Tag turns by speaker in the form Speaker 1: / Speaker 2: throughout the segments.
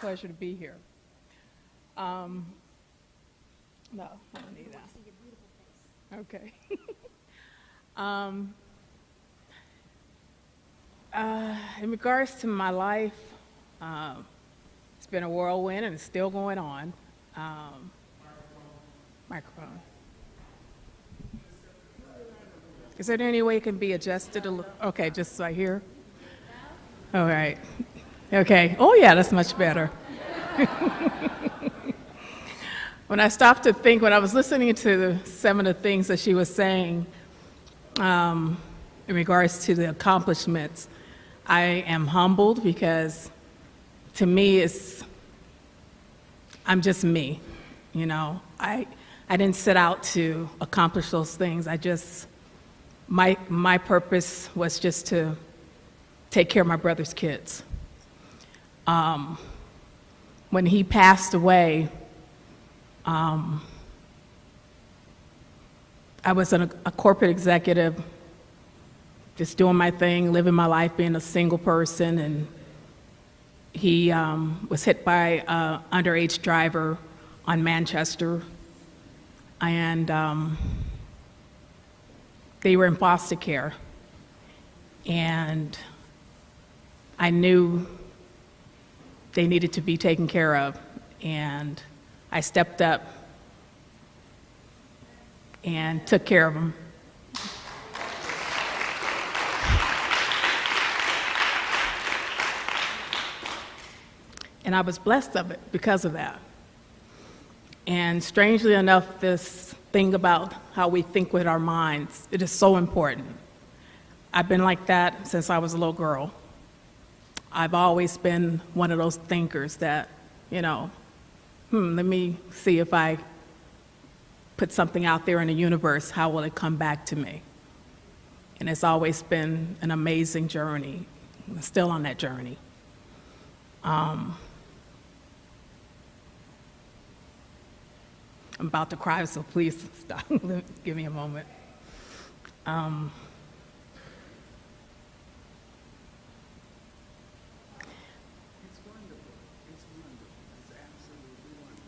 Speaker 1: pleasure to be here. No, I don't need that. Okay. Um, in regards to my life, it's been a whirlwind and it's still going on. Microphone. Is there any way it can be adjusted a little? Okay, just right here. All right. Okay. Oh, yeah, that's much better. When I stopped to think, when I was listening to some of the things that she was saying in regards to the accomplishments, I am humbled because to me, I'm just me. You know, I didn't set out to accomplish those things. My purpose was just to take care of my brother's kids. When he passed away, I was a corporate executive, just doing my thing, living my life, being a single person, and he was hit by an underage driver on Manchester, and they were in foster care, and I knew they needed to be taken care of, and I stepped up and took care of them. And I was blessed of it because of that. And strangely enough, this thing about how we think with our minds, it is so important. I've been like that since I was a little girl. I've always been one of those thinkers that, you know, let me see if I put something out there in the universe, how will it come back to me? And it's always been an amazing journey. I'm still on that journey. I'm about to cry, so please stop. Give me a moment.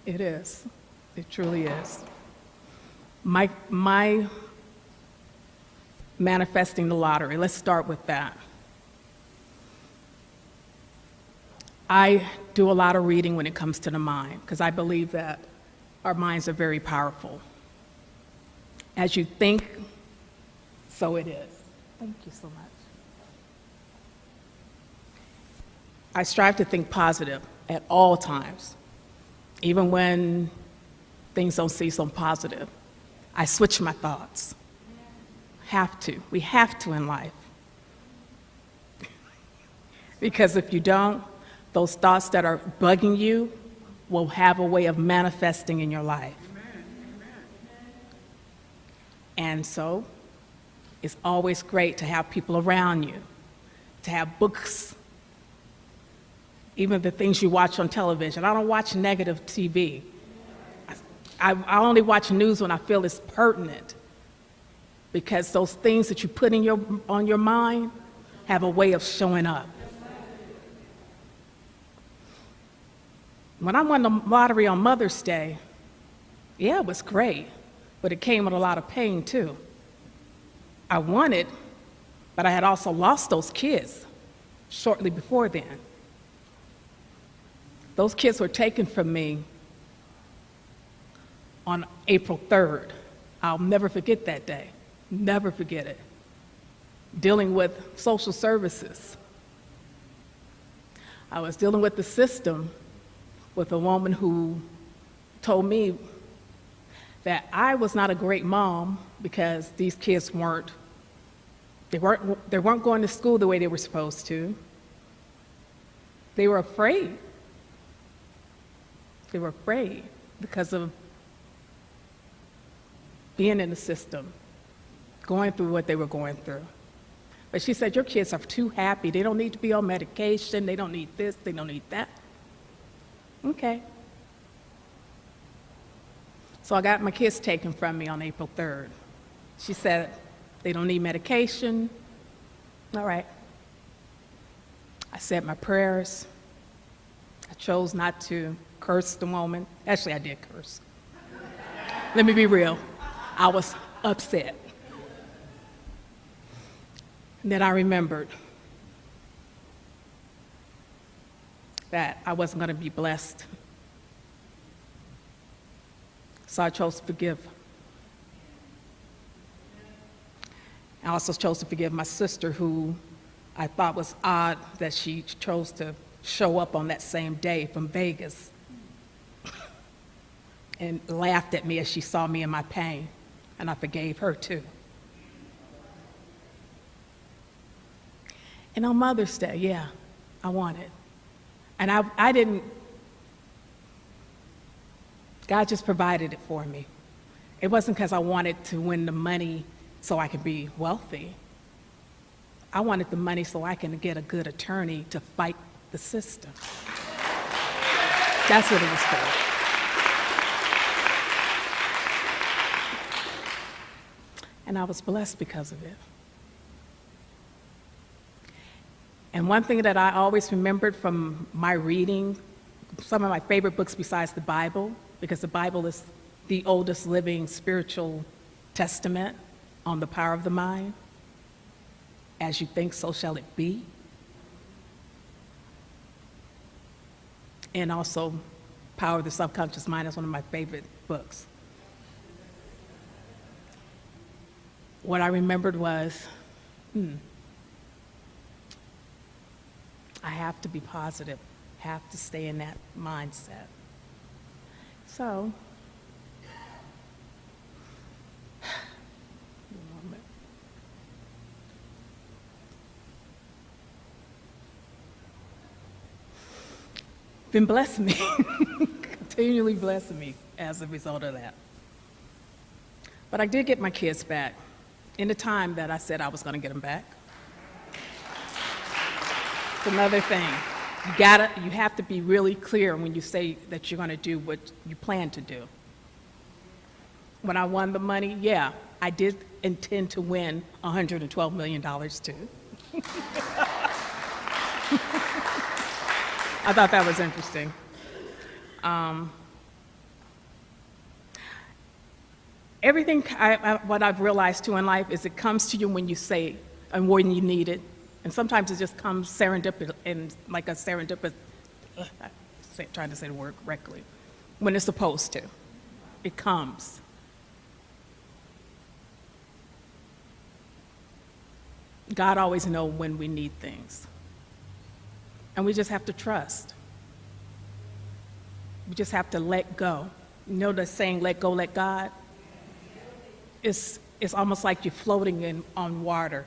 Speaker 1: It is. It truly is. My manifesting the lottery, let's start with that. I do a lot of reading when it comes to the mind, because I believe that our minds are very powerful. As you think, so it is. Thank you so much. I strive to think positive at all times. Even when things don't seem so positive, I switch my thoughts. Have to. We have to in life. Because if you don't, those thoughts that are bugging you will have a way of manifesting in your life. And so, it's always great to have people around you, to have books, even the things you watch on television. I don't watch negative TV. I only watch news when I feel it's pertinent, because those things that you put on your mind have a way of showing up. When I won the lottery on Mother's Day, yeah, it was great, but it came with a lot of pain too. I won it, but I had also lost those kids shortly before then. Those kids were taken from me on April 3rd. I'll never forget that day, never forget it. Dealing with social services. I was dealing with the system with a woman who told me that I was not a great mom because these kids weren't going to school the way they were supposed to. They were afraid. They were afraid because of being in the system, going through what they were going through. But she said, your kids are too happy. They don't need to be on medication. They don't need this. They don't need that. Okay. So I got my kids taken from me on April 3rd. She said, they don't need medication. All right. I said my prayers. I chose not to curse the moment. Actually, I did curse. Let me be real. I was upset. And then I remembered that I wasn't going to be blessed. So I chose to forgive. I also chose to forgive my sister, who I thought was odd that she chose to show up on that same day from Vegas and laughed at me as she saw me in my pain, and I forgave her too. And on Mother's Day, yeah, I wanted. And I didn't, God just provided it for me. It wasn't because I wanted to win the money so I could be wealthy. I wanted the money so I can get a good attorney to fight the system. That's what it was for. And I was blessed because of it. And one thing that I always remembered from my reading, some of my favorite books besides the Bible, because the Bible is the oldest living spiritual testament on the power of the mind. As you think, so shall it be. And also, Power of the Subconscious Mind is one of my favorite books. What I remembered was, I have to be positive, have to stay in that mindset. So, been blessing me, continually blessing me as a result of that. But I did get my kids back in the time that I said I was going to get them back. It's another thing. You have to be really clear when you say that you're going to do what you plan to do. When I won the money, yeah, I did intend to win $112 million too. I thought that was interesting. Everything, what I've realized too in life is it comes to you when you say and when you need it. And sometimes it just comes serendipitous, and like a serendipitous, trying to say the word correctly, when it's supposed to. It comes. God always knows when we need things. And we just have to trust. We just have to let go. You know the saying, let go, let God? It's almost like you're floating on water.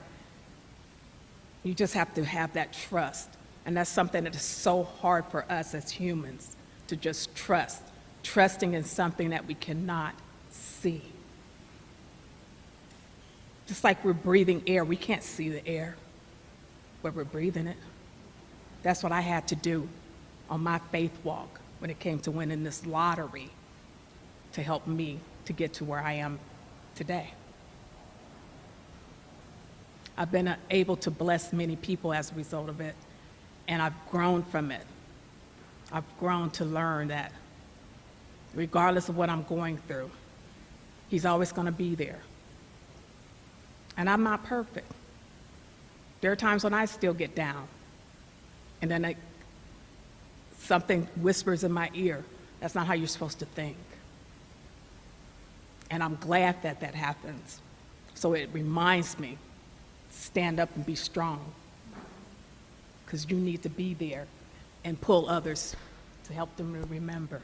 Speaker 1: You just have to have that trust. And that's something that is so hard for us as humans, to just trust. Trusting in something that we cannot see. Just like we're breathing air, we can't see the air, but we're breathing it. That's what I had to do on my faith walk when it came to winning this lottery to help me to get to where I am today. I've been able to bless many people as a result of it, and I've grown from it. I've grown to learn that regardless of what I'm going through, He's always going to be there. And I'm not perfect. There are times when I still get down, and then something whispers in my ear, that's not how you're supposed to think. And I'm glad that that happens. So it reminds me, stand up and be strong, because you need to be there and pull others to help them to remember.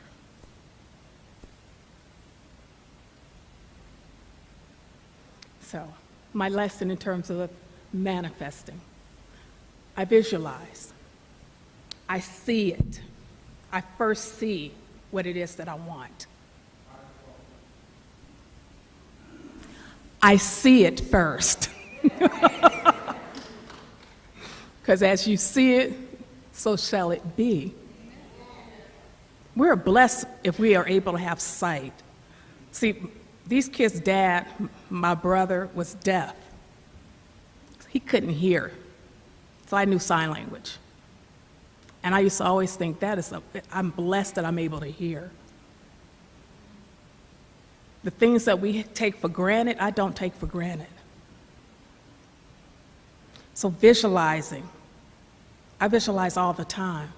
Speaker 1: So, my lesson in terms of manifesting, I visualize. I see it. I first see what it is that I want. I see it first. Because as you see it, so shall it be. We're blessed if we are able to have sight. See, these kids' dad, my brother, was deaf. He couldn't hear. So I knew sign language. And I used to always think I'm blessed that I'm able to hear. The things that we take for granted, I don't take for granted. So visualizing, I visualize all the time.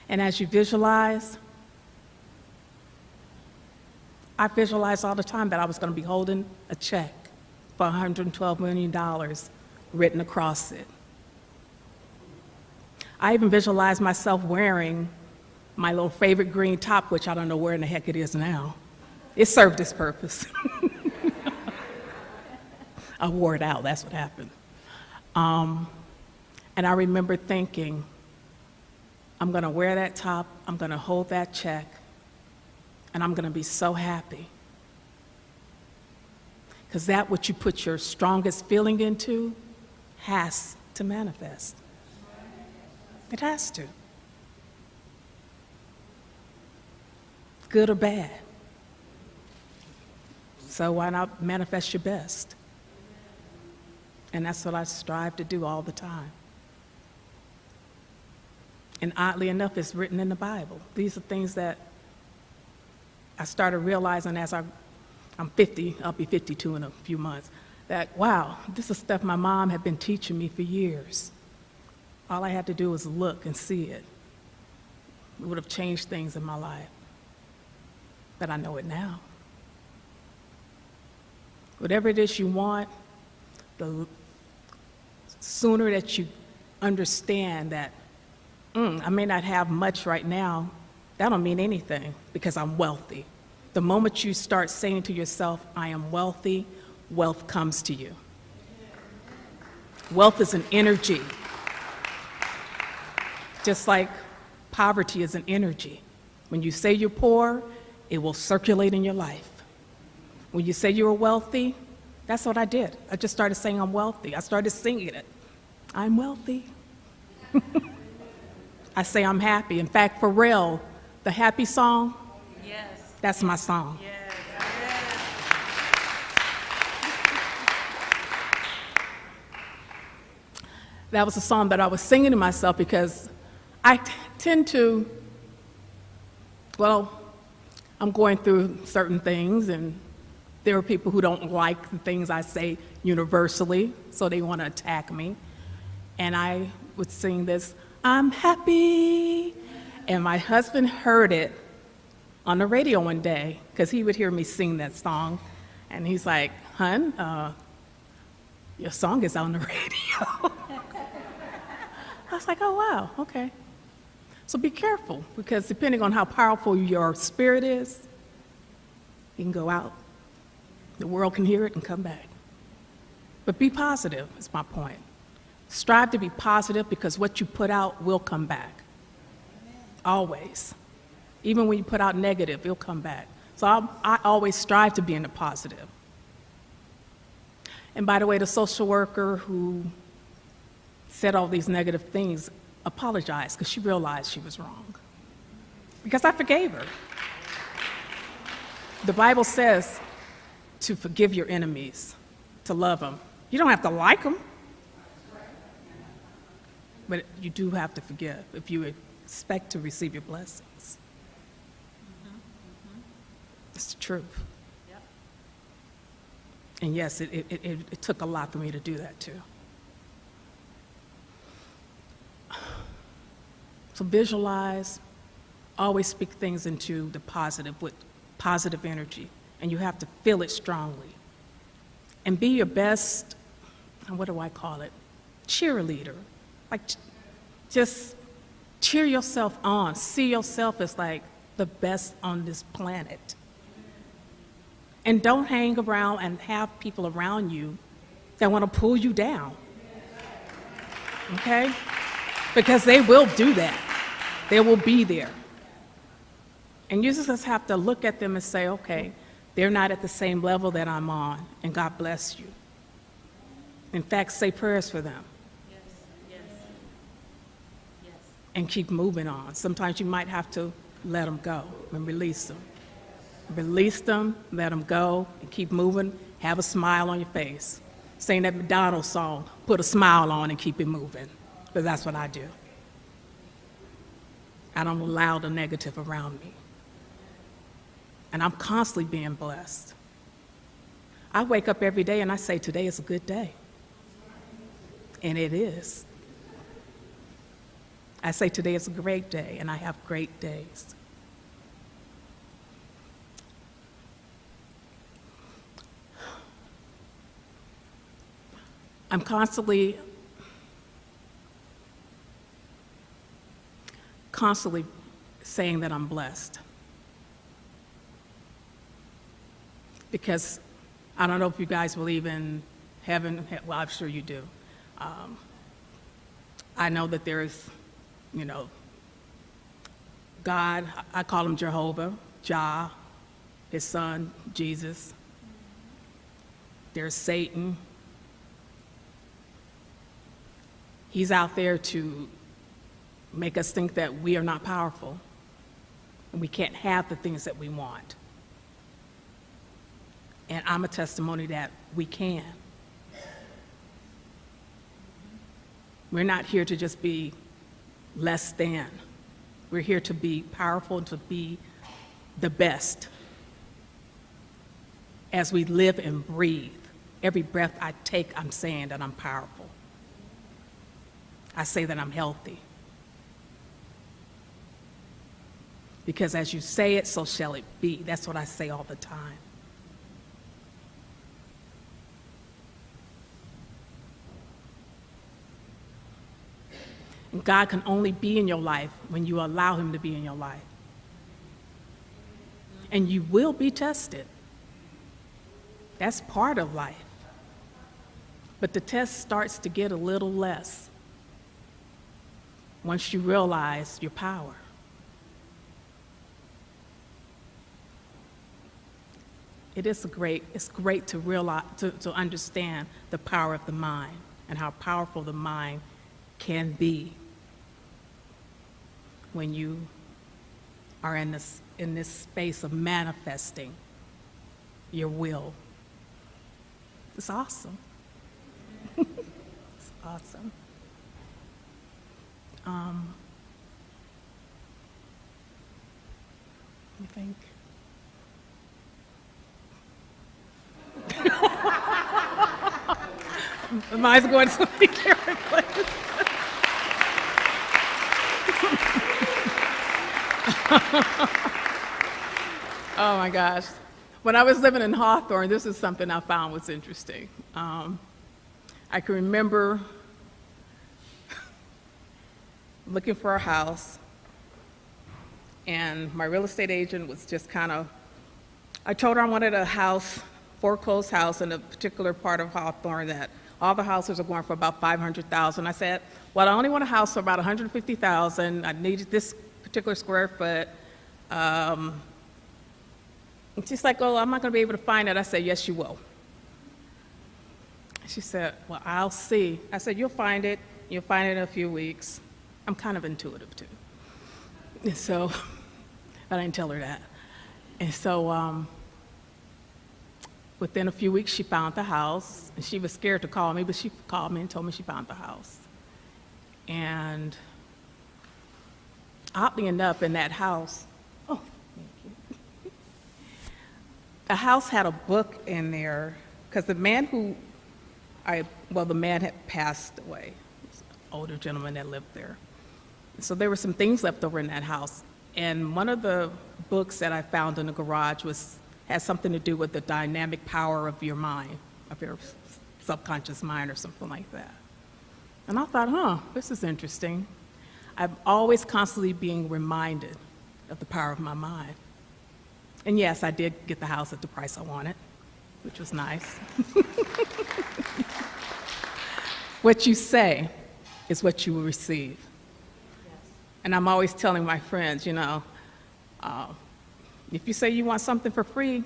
Speaker 1: And as you visualize, I visualized all the time that I was going to be holding a check for $112 million written across it. I even visualized myself wearing my little favorite green top, which I don't know where in the heck it is now. It served its purpose. I wore it out, that's what happened. And I remember thinking, I'm going to wear that top, I'm going to hold that check, and I'm going to be so happy. Because that what you put your strongest feeling into has to manifest. It has to. Good or bad. So why not manifest your best? And that's what I strive to do all the time. And oddly enough, it's written in the Bible. These are things that I started realizing as I'm 50, I'll be 52 in a few months, that, wow, this is stuff my mom had been teaching me for years. All I had to do was look and see it. It would have changed things in my life. But I know it now. Whatever it is you want, the sooner that you understand that, I may not have much right now, that don't mean anything because I'm wealthy. The moment you start saying to yourself, I am wealthy, wealth comes to you. Wealth is an energy. Just like poverty is an energy. When you say you're poor, it will circulate in your life. When you say you're wealthy, that's what I did. I just started saying I'm wealthy. I started singing it. I'm wealthy. I say I'm happy. In fact, Pharrell, the happy song, yes, that's my song. Yes. That was a song that I was singing to myself because I tend to, well, I'm going through certain things, and there are people who don't like the things I say universally, so they want to attack me. And I would sing this, I'm happy. And my husband heard it on the radio one day, because he would hear me sing that song. And he's like, "Hun, your song is on the radio." I was like, oh, wow, okay. So be careful, because depending on how powerful your spirit is, you can go out, the world can hear it and come back. But be positive, is my point. Strive to be positive, because what you put out will come back. Always. Even when you put out negative, it'll come back. So I always strive to be in the positive. And by the way, the social worker who said all these negative things apologized, because she realized she was wrong. Because I forgave her. The Bible says to forgive your enemies, to love them. You don't have to like them, but you do have to forgive if you expect to receive your blessings. It's the truth. Yep. And yes, it took a lot for me to do that too. So visualize, always speak things into the positive with positive energy, and you have to feel it strongly. And be your best, what do I call it? Cheerleader. Like, just cheer yourself on. See yourself as like the best on this planet. And don't hang around and have people around you that want to pull you down. Okay? Because they will do that. They will be there. And you just have to look at them and say, okay, they're not at the same level that I'm on, and God bless you. In fact, say prayers for them. Yes, yes, yes. And keep moving on. Sometimes you might have to let them go and release them. Release them, let them go, and keep moving. Have a smile on your face. sing that McDonald's song, put a smile on and keep it moving, because that's what I do. I don't allow the negative around me. And I'm constantly being blessed. I wake up every day and I say, today is a good day. And it is. I say today is a great day, and I have great days. I'm constantly saying that I'm blessed. Because I don't know if you guys believe in heaven. Well, I'm sure you do. I know that there is, God, I call him Jehovah, Jah, his son, Jesus. There's Satan. He's out there to make us think that we are not powerful and we can't have the things that we want. And I'm a testimony that we can. We're not here to just be less than. We're here to be powerful and to be the best. As we live and breathe, every breath I take, I'm saying that I'm powerful. I say that I'm healthy. Because as you say it, so shall it be. That's what I say all the time. And God can only be in your life when you allow him to be in your life. And you will be tested. That's part of life. But the test starts to get a little less once you realize your power. It's great to realize, to understand the power of the mind and how powerful the mind can be when you are in this space of manifesting your will. It's awesome. It's awesome. Let me think. Mine's going to be different places. Oh my gosh. When I was living in Hawthorne, this is something I found was interesting. I can remember looking for a house, and my real estate agent was just I told her I wanted a house, foreclosed house in a particular part of Hawthorne that all the houses are going for about $500,000. I said, well, I only want a house for about $150,000. I needed this particular square foot. And she's like, oh, I'm not going to be able to find it. I said, yes, you will. She said, well, I'll see. I said, you'll find it. You'll find it in a few weeks. I'm kind of intuitive, too. And so, but I didn't tell her that. And so within a few weeks, she found the house. And she was scared to call me, but she called me and told me she found the house. And oddly enough, in that house, oh, thank you. The house had a book in there, because the man the man had passed away. He was an older gentleman that lived there. So there were some things left over in that house. And one of the books that I found in the garage had something to do with the dynamic power of your mind, of your subconscious mind or something like that. And I thought, this is interesting. I'm always constantly being reminded of the power of my mind. And yes, I did get the house at the price I wanted, which was nice. What you say is what you will receive. And I'm always telling my friends, if you say you want something for free,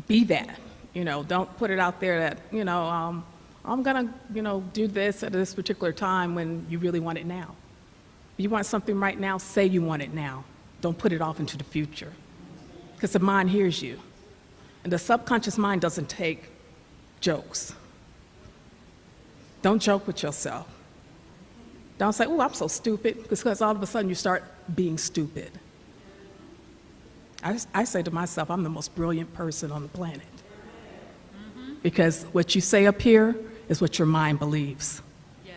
Speaker 1: be that. Don't put it out there that, I'm going to, do this at this particular time when you really want it now. If you want something right now, say you want it now. Don't put it off into the future, because the mind hears you. And the subconscious mind doesn't take jokes. Don't joke with yourself. Don't say, oh, I'm so stupid, because all of a sudden you start being stupid. I say to myself, I'm the most brilliant person on the planet. Because what you say up here is what your mind believes.
Speaker 2: Yes.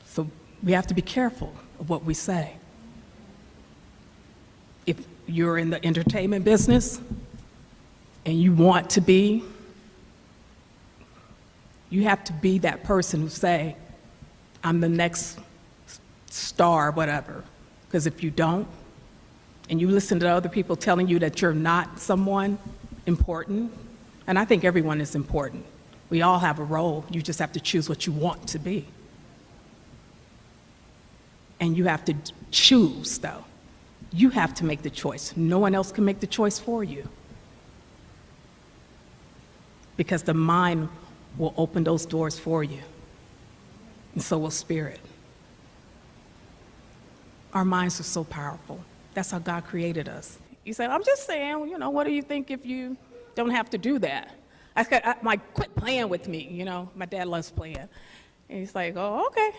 Speaker 1: So we have to be careful of what we say. If you're in the entertainment business and you want to be, you have to be that person who say, I'm the next star, whatever. Because if you don't, and you listen to other people telling you that you're not someone important, and I think everyone is important. We all have a role. You just have to choose what you want to be. And you have to choose, though. You have to make the choice. No one else can make the choice for you. Because the mind will open those doors for you. And so will spirit. Our minds are so powerful. That's how God created us. You say, I'm just saying, you know, what do you think if you don't have to do that? I'm like, quit playing with me, you know. My dad loves playing. And he's like, oh, okay.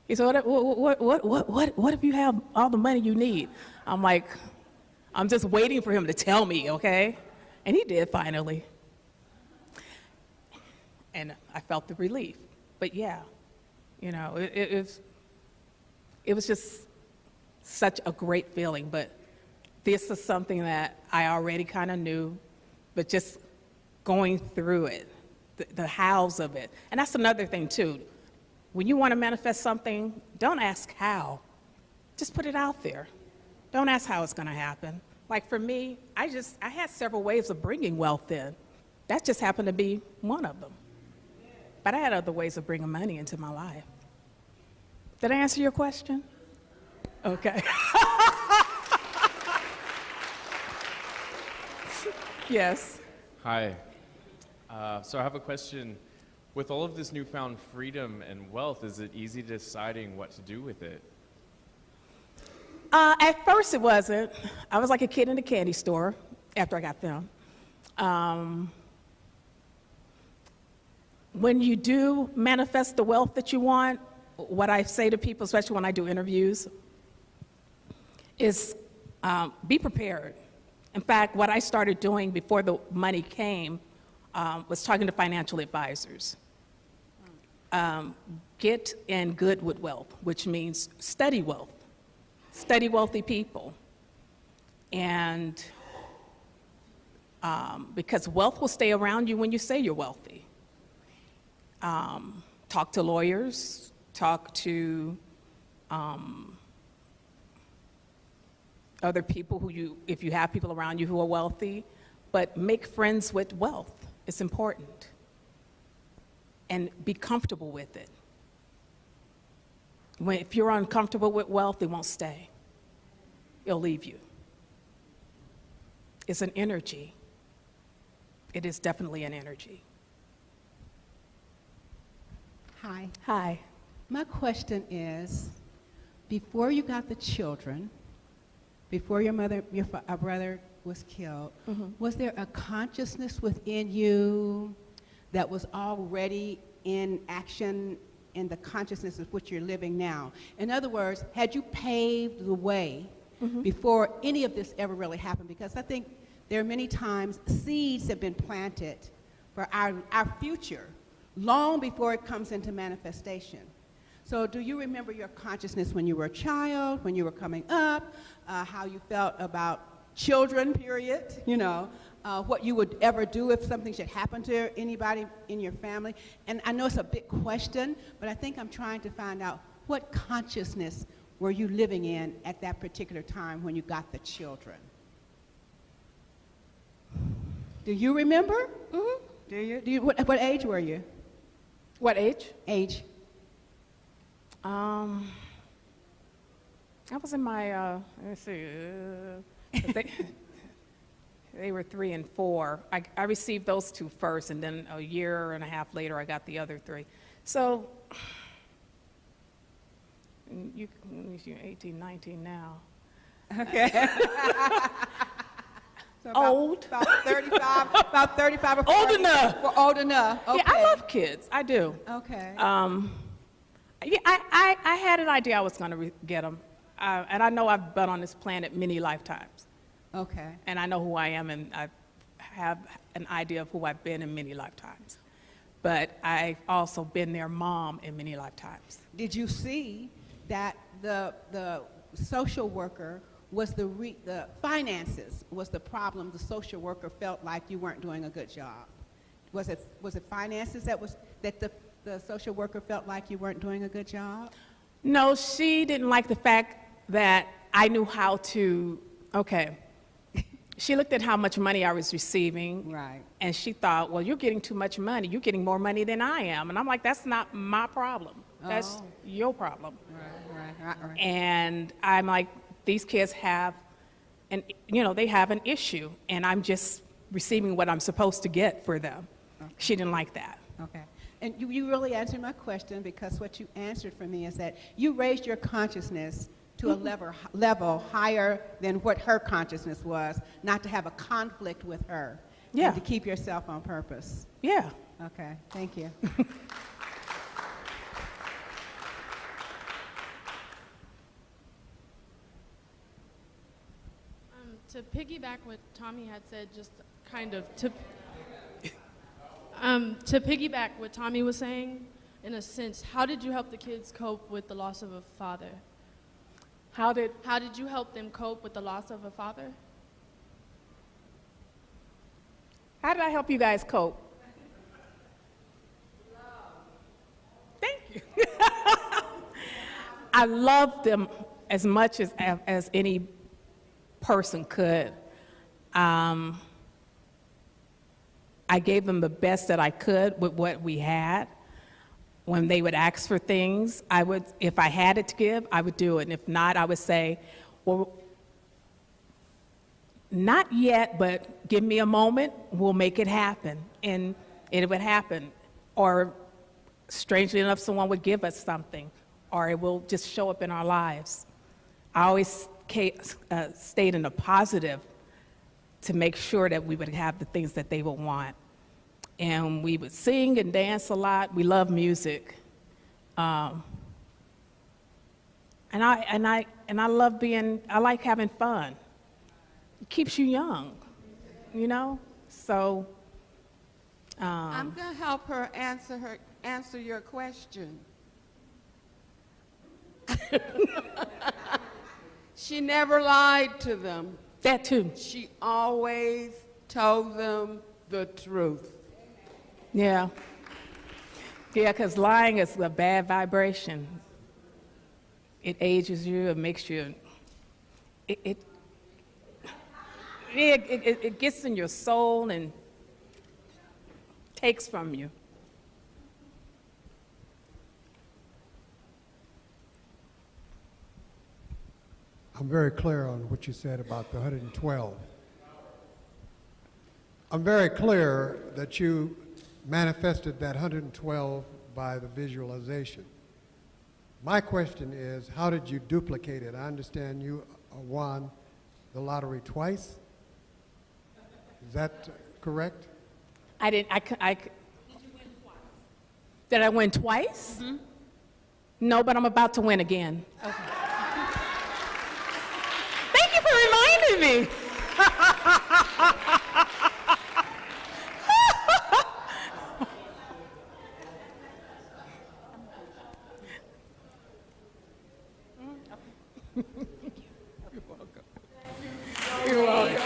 Speaker 1: He said, what if you have all the money you need? I'm like, I'm just waiting for him to tell me, okay? And he did finally. And I felt the relief. But yeah, you know, it was just such a great feeling. But this is something that I already kind of knew, but just going through it, the hows of it. And that's another thing, too. When you want to manifest something, don't ask how. Just put it out there. Don't ask how it's going to happen. Like for me, I had several ways of bringing wealth in. That just happened to be one of them. But I had other ways of bringing money into my life. Did I answer your question? Okay. Yes.
Speaker 3: Hi. So I have a question. With all of this newfound freedom and wealth, is it easy deciding what to do with it?
Speaker 1: At first it wasn't. I was like a kid in a candy store after I got them. When you do manifest the wealth that you want, what I say to people, especially when I do interviews, is be prepared. In fact, what I started doing before the money came was talking to financial advisors. Get in good with wealth, which means study wealth. Study wealthy people. And because wealth will stay around you when you say you're wealthy. Talk to lawyers, talk to other people if you have people around you who are wealthy, but make friends with wealth. It's important. And be comfortable with it. If you're uncomfortable with wealth, it won't stay. It'll leave you. It's an energy. It is definitely an energy.
Speaker 4: Hi.
Speaker 1: Hi.
Speaker 4: My question is, before you got the children, before your brother was killed, was there a consciousness within you that was already in action in the consciousness of what you're living now? In other words, had you paved the way before any of this ever really happened? Because I think there are many times seeds have been planted for our future long before it comes into manifestation. So do you remember your consciousness when you were a child, when you were coming up, how you felt about children, period, you know, what you would ever do if something should happen to anybody in your family? And I know it's a big question, but I think I'm trying to find out what consciousness were you living in at that particular time when you got the children? Do you remember? Do you? What age were you?
Speaker 1: What age?
Speaker 4: Age.
Speaker 1: I was in my, let me see, they were 3 and 4. I received those 2 first, and then a year and a half later, I got the other 3. So, you're 18, 19 now.
Speaker 4: Okay. So
Speaker 1: Old.
Speaker 4: About 35, about 35 or 40.
Speaker 1: Old enough.
Speaker 4: Old enough. Okay.
Speaker 1: Yeah, I love kids. I do.
Speaker 4: Okay.
Speaker 1: Yeah, I had an idea I was going to get them. And I know I've been on this planet many lifetimes.
Speaker 4: Okay.
Speaker 1: And I know who I am, and I have an idea of who I've been in many lifetimes. But I've also been their mom in many lifetimes.
Speaker 4: Did you see that the social worker was the finances was the problem? The social worker felt like you weren't doing a good job. Was it finances that the social worker felt like you weren't doing a good job?
Speaker 1: No, she didn't like the fact that I knew how to, okay. She looked at how much money I was receiving.
Speaker 4: Right.
Speaker 1: And she thought, well, you're getting too much money. You're getting more money than I am. And I'm like, that's not my problem. That's your problem.
Speaker 4: Right.
Speaker 1: And I'm like, these kids have, they have an issue. And I'm just receiving what I'm supposed to get for them. Okay. She didn't like that.
Speaker 4: Okay. And you really answered my question, because what you answered for me is that you raised your consciousness to a level higher than what her consciousness was, not to have a conflict with her.
Speaker 1: Yeah.
Speaker 4: And to keep yourself on purpose.
Speaker 1: Yeah.
Speaker 4: Okay, thank you.
Speaker 2: To piggyback what Tommy had said, just kind of to piggyback what Tommy was saying, in a sense, how did you help the kids cope with the loss of a father? How did you help them cope with the loss of a father?
Speaker 1: How did I help you guys cope? Thank you. I loved them as much as any person could. I gave them the best that I could with what we had. When they would ask for things, if I had it to give, I would do it. And if not, I would say, well, not yet, but give me a moment, we'll make it happen. And it would happen. Or strangely enough, someone would give us something, or it will just show up in our lives. I always stayed in a positive to make sure that we would have the things that they would want. And we would sing and dance a lot. We love music. And I like having fun. It keeps you young, So.
Speaker 5: I'm going to help her answer your question. She never lied to them.
Speaker 1: That too.
Speaker 5: She always told them the truth.
Speaker 1: Yeah. Yeah, because lying is a bad vibration. It ages you, it makes you, it gets in your soul and takes from you.
Speaker 6: I'm very clear on what you said about the 112. I'm very clear that you manifested that 112 by the visualization. My question is, how did you duplicate it? I understand you won the lottery twice. Is that correct?
Speaker 1: Did you win twice? Did I win twice? Mm-hmm. No, but I'm about to win again. Okay. Thank you for reminding me. You're welcome.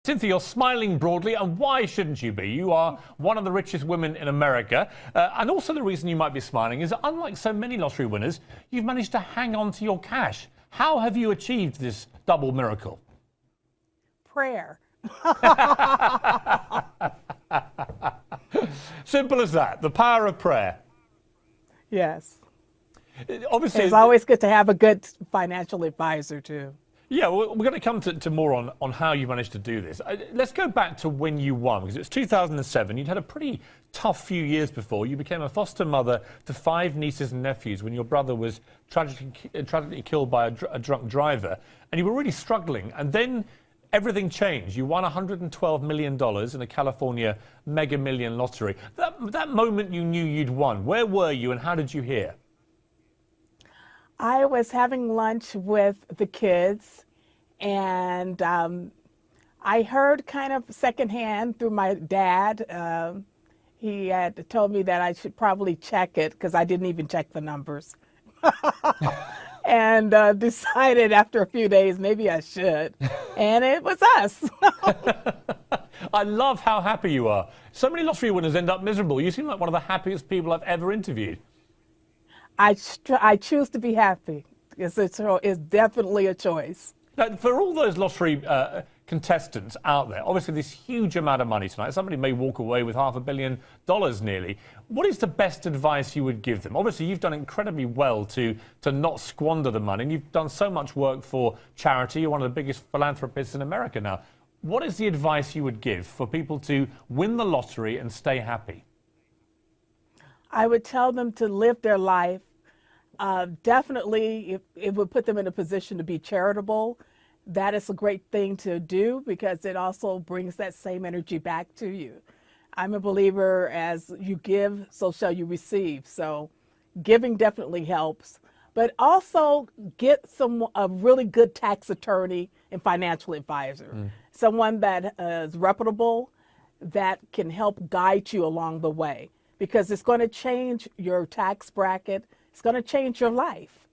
Speaker 7: Cynthia, you're smiling broadly, and why shouldn't you be? You are one of the richest women in America, and also the reason you might be smiling is that, unlike so many lottery winners, you've managed to hang on to your cash. How have you achieved this double miracle?
Speaker 1: Prayer.
Speaker 7: Simple as that, the power of prayer.
Speaker 1: Yes.
Speaker 7: Obviously,
Speaker 1: it's always good to have a good financial advisor, too.
Speaker 7: Yeah, well, we're going to come to more on how you managed to do this. Let's go back to when you won, because it was 2007. You'd had a pretty tough few years before. You became a foster mother to 5 nieces and nephews when your brother was tragically killed by a drunk driver, and you were really struggling. And then everything changed. You won $112 million in a California Mega Million lottery. That moment you knew you'd won, where were you and how did you hear?
Speaker 1: I was having lunch with the kids, and I heard kind of secondhand through my dad. He had told me that I should probably check it because I didn't even check the numbers. And decided after a few days maybe I should. And it was us.
Speaker 7: I love how happy you are. So many lottery winners end up miserable. You seem like one of the happiest people I've ever interviewed.
Speaker 1: I choose to be happy. It's definitely a choice.
Speaker 7: Now, for all those lottery contestants out there, obviously this huge amount of money tonight, somebody may walk away with $500 million nearly. What is the best advice you would give them? Obviously, you've done incredibly well to not squander the money, and you've done so much work for charity. You're one of the biggest philanthropists in America now. What is the advice you would give for people to win the lottery and stay happy?
Speaker 1: I would tell them to live their life. Definitely, it would put them in a position to be charitable. That is a great thing to do because it also brings that same energy back to you. I'm a believer, as you give, so shall you receive. So giving definitely helps. But also get a really good tax attorney and financial advisor. Someone that is reputable, that can help guide you along the way. Because it's going to change your tax bracket. It's going to change your life.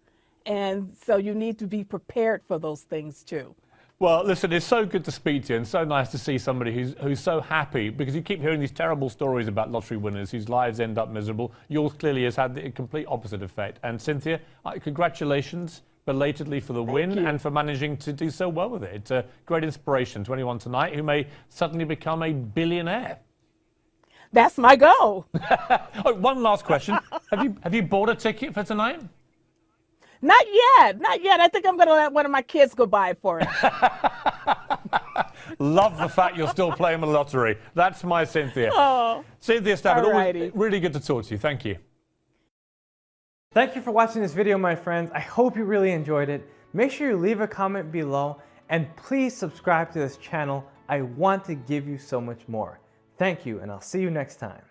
Speaker 1: And so you need to be prepared for those things too.
Speaker 7: Well, listen, it's so good to speak to you and so nice to see somebody who's so happy, because you keep hearing these terrible stories about lottery winners whose lives end up miserable. Yours clearly has had the complete opposite effect. And Cynthia, congratulations belatedly for the win and for managing to do so well with it. It's a great inspiration to anyone tonight who may suddenly become a billionaire.
Speaker 1: That's my goal.
Speaker 7: Oh, one last question. Have you bought a ticket for tonight?
Speaker 1: Not yet. Not yet. I think I'm going to let one of my kids go buy it for it.
Speaker 7: Love the fact you're still playing the lottery. That's my Cynthia.
Speaker 1: Oh,
Speaker 7: Cynthia Stafford, always really good to talk to you. Thank you.
Speaker 8: Thank you for watching this video, my friends. I hope you really enjoyed it. Make sure you leave a comment below and please subscribe to this channel. I want to give you so much more. Thank you, and I'll see you next time.